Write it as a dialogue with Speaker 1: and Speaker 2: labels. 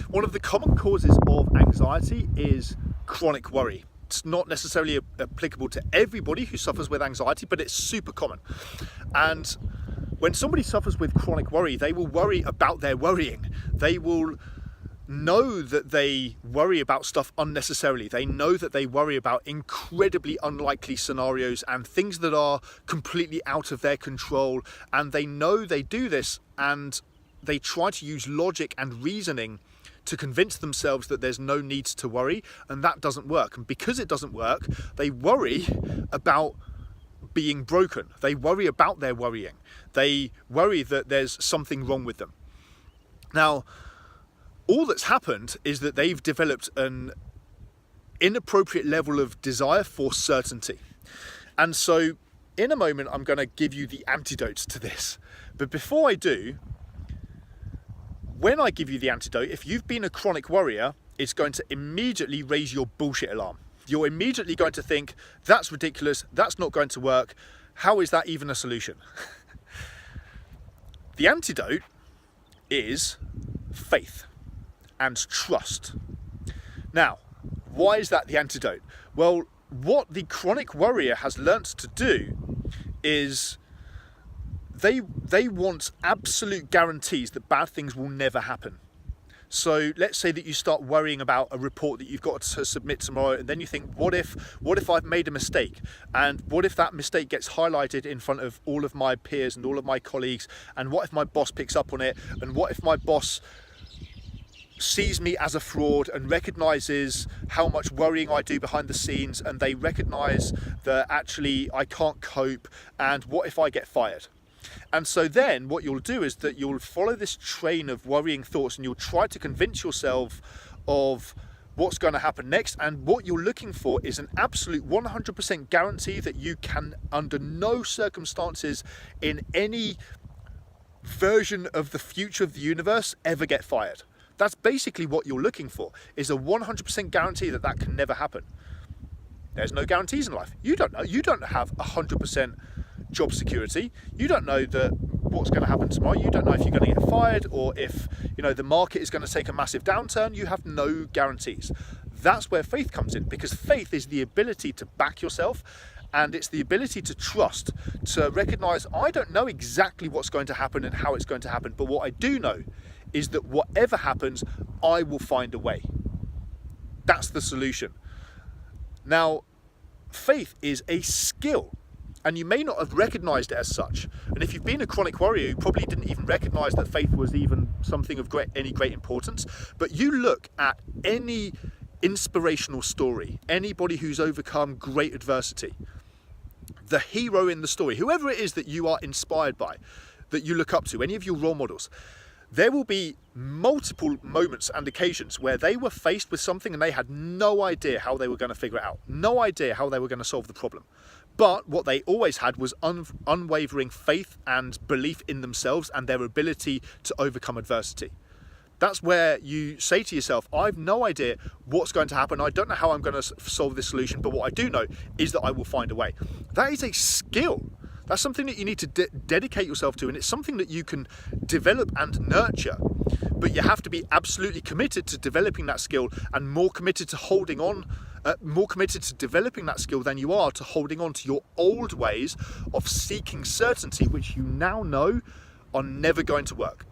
Speaker 1: One of the common causes of anxiety is chronic worry. It's not necessarily applicable to everybody who suffers with anxiety, but it's super common. And when somebody suffers with chronic worry, they will worry about their worrying. They will know that they worry about stuff unnecessarily. They know that they worry about incredibly unlikely scenarios and things that are completely out of their control. And they know they do this, and they try to use logic and reasoning to convince themselves that there's no need to worry, and that doesn't work. And because it doesn't work, they worry about being broken. They worry about their worrying. They worry that there's something wrong with them. Now, all that's happened is that they've developed an inappropriate level of desire for certainty. And so in a moment, I'm going to give you the antidote to this. But before I do, when I give you the antidote, if you've been a chronic worrier, it's going to immediately raise your bullshit alarm. You're immediately going to think, that's ridiculous, that's not going to work, how is that even a solution? The antidote is faith and trust. Now, why is that the antidote? Well, what the chronic worrier has learnt to do is they want absolute guarantees that bad things will never happen. So let's say that you start worrying about a report that you've got to submit tomorrow, and then you think, what if I've made a mistake? And what if that mistake gets highlighted in front of all of my peers and all of my colleagues? And what if my boss picks up on it? And what if my boss sees me as a fraud and recognizes how much worrying I do behind the scenes, and they recognize that actually I can't cope, and what if I get fired? And so then what you'll do is that you'll follow this train of worrying thoughts, and you'll try to convince yourself of what's going to happen next. And what you're looking for is an absolute 100% guarantee that you can, under no circumstances in any version of the future of the universe, ever get fired. That's basically what you're looking for, is a 100% guarantee that that can never happen. There's no guarantees in life. You don't know. You don't have 100% job security. You don't know that what's going to happen tomorrow. You don't know if you're going to get fired, or if the market is going to take a massive downturn. You have no guarantees. That's where faith comes in, because faith is the ability to back yourself, and it's the ability to trust, to recognize, I don't know exactly what's going to happen and how it's going to happen, but what I do know is that whatever happens, I will find a way. That's the solution. Now, faith is a skill, and you may not have recognized it as such. And if you've been a chronic worrier, you probably didn't even recognize that faith was even something of any great importance. But you look at any inspirational story, anybody who's overcome great adversity, the hero in the story, whoever it is that you are inspired by, that you look up to, any of your role models, there will be multiple moments and occasions where they were faced with something and they had no idea how they were going to figure it out, no idea how they were going to solve the problem. But what they always had was unwavering faith and belief in themselves and their ability to overcome adversity. That's where you say to yourself, I've no idea what's going to happen. I don't know how I'm going to solve this solution, but what I do know is that I will find a way. That is a skill. That's something that you need to dedicate yourself to, and it's something that you can develop and nurture. But you have to be absolutely committed to developing that skill, and more committed to holding on, more committed to developing that skill than you are to holding on to your old ways of seeking certainty, which you now know are never going to work.